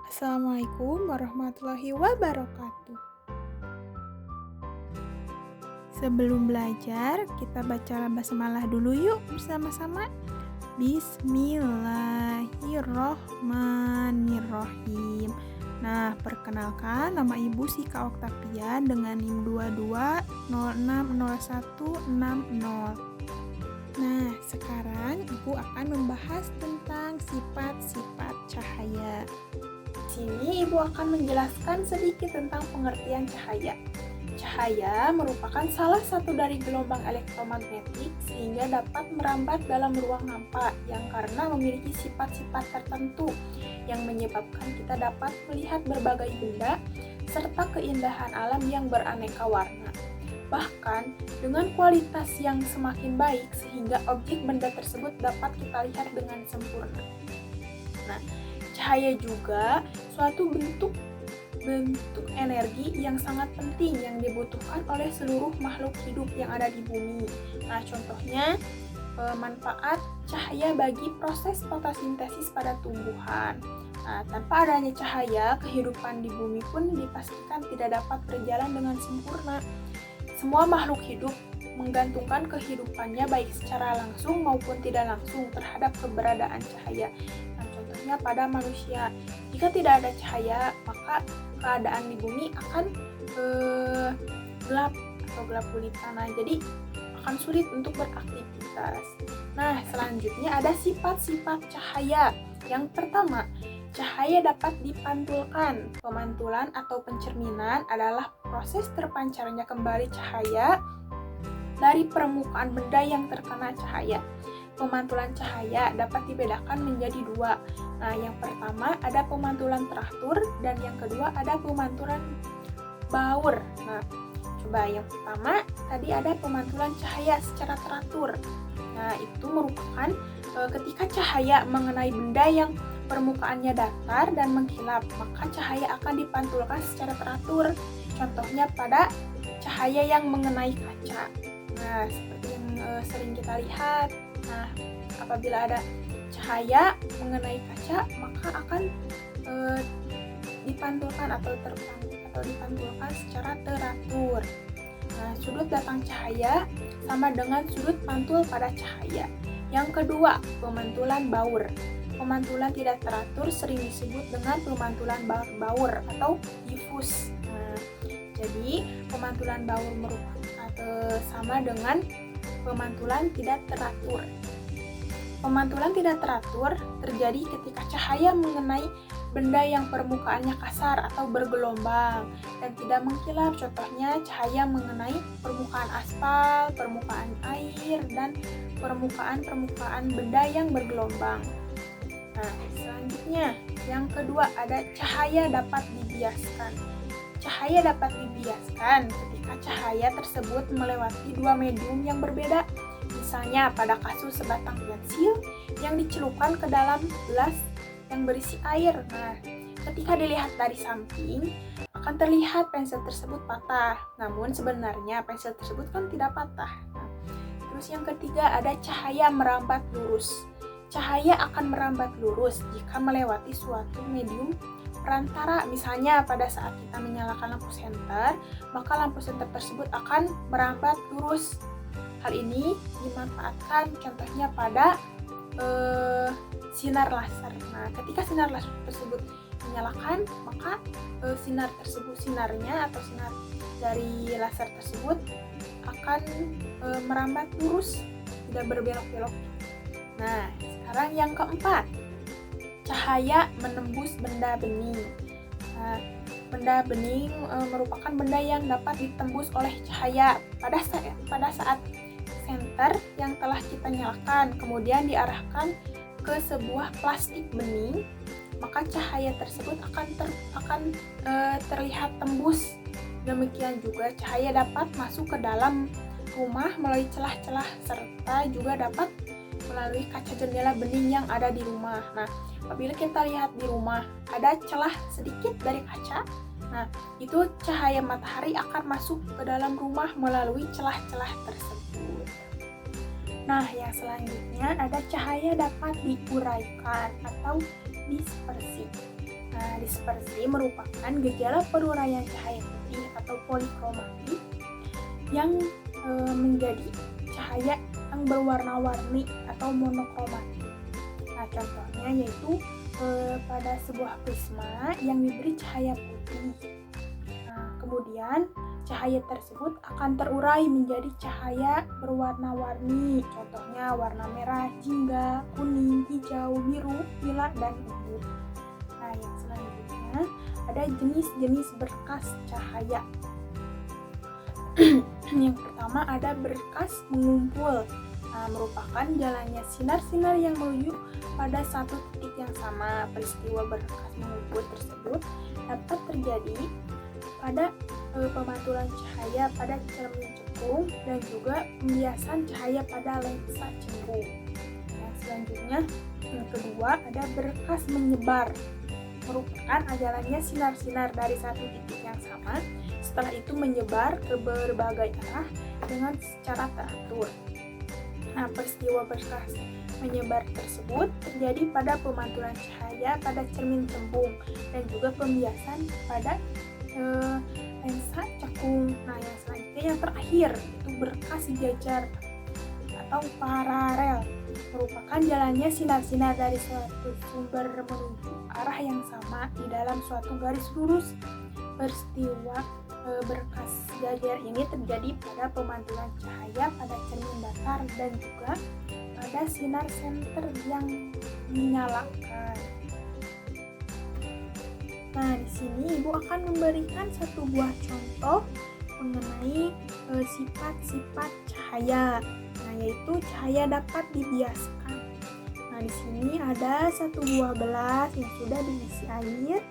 Assalamualaikum warahmatullahi wabarakatuh. Sebelum belajar, kita baca basmalah dulu yuk bersama-sama. Bismillahirrohmanirrohim. Nah, perkenalkan, nama Ibu Sika Oktavia dengan NIM 22060160. Nah, sekarang Ibu akan membahas tentang sifat-sifat cahaya. Di sini Ibu akan menjelaskan sedikit tentang pengertian cahaya. Cahaya merupakan salah satu dari gelombang elektromagnetik sehingga dapat merambat dalam ruang hampa yang karena memiliki sifat-sifat tertentu yang menyebabkan kita dapat melihat berbagai benda serta keindahan alam yang beraneka warna. Bahkan dengan kualitas yang semakin baik sehingga objek benda tersebut dapat kita lihat dengan sempurna. Nah, cahaya juga suatu bentuk energi yang sangat penting yang dibutuhkan oleh seluruh makhluk hidup yang ada di bumi. Nah, contohnya manfaat cahaya bagi proses fotosintesis pada tumbuhan. Nah, tanpa adanya cahaya, kehidupan di bumi pun dipastikan tidak dapat berjalan dengan sempurna. Semua makhluk hidup menggantungkan kehidupannya baik secara langsung maupun tidak langsung terhadap keberadaan cahaya. Nah, contohnya pada manusia, jika tidak ada cahaya, maka keadaan di bumi akan gelap atau gelap gulita. Nah, jadi akan sulit untuk beraktivitas. Nah, selanjutnya ada sifat-sifat cahaya. Yang pertama, cahaya dapat dipantulkan. Pemantulan atau pencerminan adalah proses terpancarnya kembali cahaya dari permukaan benda yang terkena cahaya. Pemantulan cahaya dapat dibedakan menjadi dua. Nah, yang pertama ada pemantulan teratur dan yang kedua ada pemantulan baur. Nah, coba yang pertama tadi ada pemantulan cahaya secara teratur. Nah, itu merupakan ketika cahaya mengenai benda yang permukaannya datar dan mengkilap, maka cahaya akan dipantulkan secara teratur. Contohnya pada cahaya yang mengenai kaca. Nah, seperti yang sering kita lihat. Nah, apabila ada cahaya mengenai kaca, maka akan dipantulkan atau dipantulkan secara teratur. Nah, sudut datang cahaya sama dengan sudut pantul pada cahaya. Yang kedua, pemantulan baur. Pemantulan tidak teratur sering disebut dengan pemantulan baur atau diffus. Nah, jadi pemantulan baur merupakan sama dengan pemantulan tidak teratur. Pemantulan tidak teratur terjadi ketika cahaya mengenai benda yang permukaannya kasar atau bergelombang dan tidak mengkilap. Contohnya cahaya mengenai permukaan aspal, permukaan air, dan permukaan benda yang bergelombang. Nah, selanjutnya yang kedua ada cahaya dapat dibiaskan. Cahaya dapat dibiaskan ketika cahaya tersebut melewati dua medium yang berbeda. Misalnya pada kasus sebatang pensil yang dicelupkan ke dalam gelas yang berisi air. Nah, ketika dilihat dari samping akan terlihat pensil tersebut patah. Namun sebenarnya pensil tersebut kan tidak patah. Nah, terus yang ketiga ada cahaya merambat lurus. Cahaya akan merambat lurus jika melewati suatu medium perantara. Misalnya pada saat kita menyalakan lampu senter, maka lampu senter tersebut akan merambat lurus. Hal ini dimanfaatkan contohnya pada sinar laser. Nah, ketika sinar laser tersebut dinyalakan, maka sinarnya atau sinar dari laser tersebut akan merambat lurus, tidak berbelok-belok. Nah, sekarang yang keempat, cahaya menembus benda bening. Nah, benda bening merupakan benda yang dapat ditembus oleh cahaya pada saat senter yang telah kita nyalakan kemudian diarahkan ke sebuah plastik bening, maka cahaya tersebut akan terlihat tembus. Demikian juga cahaya dapat masuk ke dalam rumah melalui celah-celah serta juga dapat melalui kaca jendela bening yang ada di rumah. Nah, apabila kita lihat di rumah ada celah sedikit dari kaca, nah itu cahaya matahari akan masuk ke dalam rumah melalui celah-celah tersebut. Nah, yang selanjutnya ada cahaya dapat diuraikan atau dispersi. Nah, Nah, dispersi merupakan gejala peruraian cahaya putih atau polikromatik yang menjadi cahaya yang berwarna-warni atau monokromatik. Nah, contohnya yaitu pada sebuah prisma yang diberi cahaya putih. Nah, kemudian cahaya tersebut akan terurai menjadi cahaya berwarna-warni. Contohnya warna merah, jingga, kuning, hijau, biru, lila, dan ungu. Nah, yang selanjutnya ada jenis-jenis berkas cahaya. Yang pertama ada berkas mengumpul. Nah, merupakan jalannya sinar-sinar yang menuju pada satu titik yang sama. Peristiwa berkas mengumpul tersebut dapat terjadi pada pemantulan cahaya pada cermin cekung dan juga pembiasan cahaya pada lensa cekung. Yang selanjutnya, yang kedua ada berkas menyebar. Merupakan jalannya sinar-sinar dari satu titik yang sama, setelah itu menyebar ke berbagai arah dengan secara teratur. Nah, peristiwa berkas menyebar tersebut terjadi pada pemantulan cahaya pada cermin cembung dan juga pembiasan pada lensa cekung. Nah, yang selanjutnya yang terakhir itu berkas sejajar atau paralel. Merupakan jalannya sinar-sinar dari suatu sumber menuju arah yang sama di dalam suatu garis lurus. Peristiwa berkas sejajar ini terjadi pada pemantulan cahaya pada cermin datar dan juga pada sinar senter yang dinyalakan. Nah, di sini Ibu akan memberikan satu buah contoh mengenai sifat-sifat cahaya. Nah, yaitu cahaya dapat dibiaskan. Nah, di sini ada satu buah gelas yang sudah diisi air,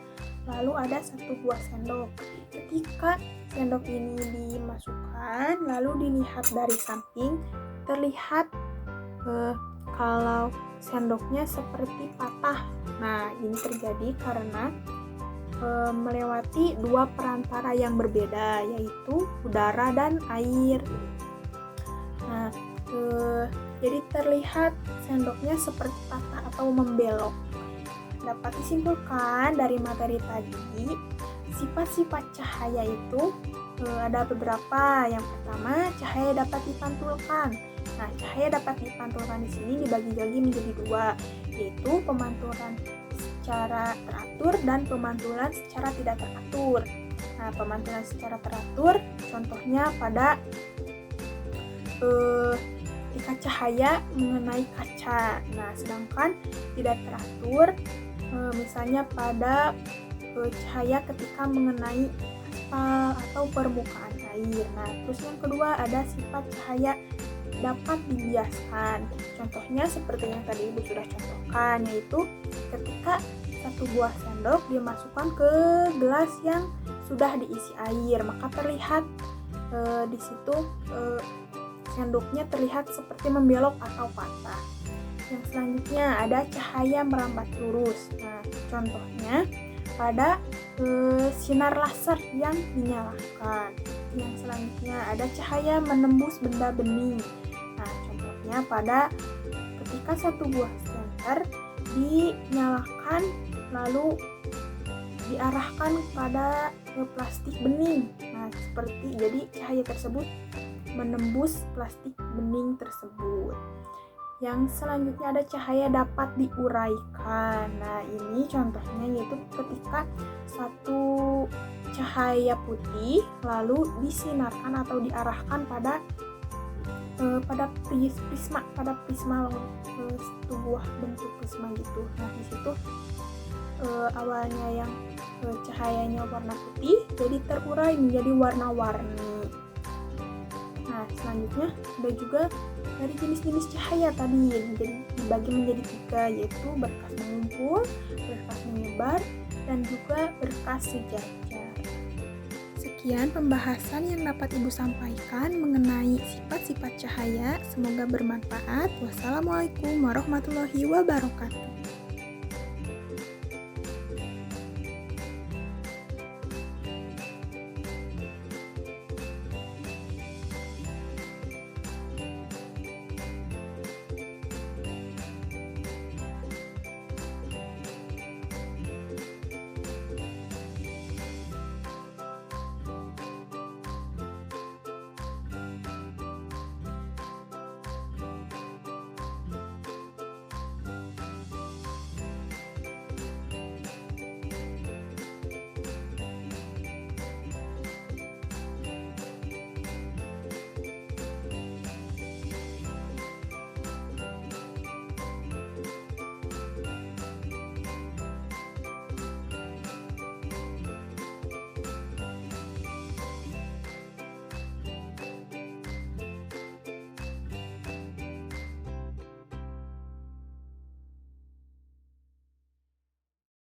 lalu ada satu buah sendok. Ketika sendok ini dimasukkan, lalu dilihat dari samping, terlihat kalau sendoknya seperti patah. Nah, ini terjadi karena melewati dua perantara yang berbeda, yaitu udara dan air. Nah, jadi terlihat sendoknya seperti patah atau membelok. Dapat disimpulkan dari materi tadi, sifat-sifat cahaya itu ada beberapa. Yang pertama, cahaya dapat dipantulkan. Nah, cahaya dapat dipantulkan di sini dibagi-bagi menjadi dua, yaitu pemantulan secara teratur dan pemantulan secara tidak teratur. Nah, pemantulan secara teratur contohnya pada ketika cahaya mengenai kaca. Nah, sedangkan tidak teratur misalnya pada cahaya ketika mengenai aspal atau permukaan air. Nah, terus yang kedua ada sifat cahaya dapat dibiaskan. Contohnya seperti yang tadi Ibu sudah contohkan, yaitu ketika satu buah sendok dimasukkan ke gelas yang sudah diisi air, maka terlihat di situ sendoknya terlihat seperti membelok atau patah. Yang selanjutnya ada cahaya merambat lurus. Nah, contohnya pada sinar laser yang dinyalakan. Yang selanjutnya ada cahaya menembus benda bening. Nah, contohnya pada ketika satu buah senter dinyalakan lalu diarahkan pada plastik bening. Nah, seperti jadi cahaya tersebut menembus plastik bening tersebut. Yang selanjutnya ada cahaya dapat diuraikan. Nah, ini contohnya yaitu ketika satu cahaya putih lalu disinarkan atau diarahkan pada prisma sebuah bentuk prisma gitu. Nah, di situ awalnya yang cahayanya warna putih jadi terurai menjadi warna-warni. Nah, selanjutnya ada juga dari jenis-jenis cahaya tadi, jadi dibagi menjadi tiga, yaitu berkas mengumpul, berkas menyebar, dan juga berkas sejajar. Sekian pembahasan yang dapat Ibu sampaikan mengenai sifat-sifat cahaya. Semoga bermanfaat. Wassalamualaikum warahmatullahi wabarakatuh.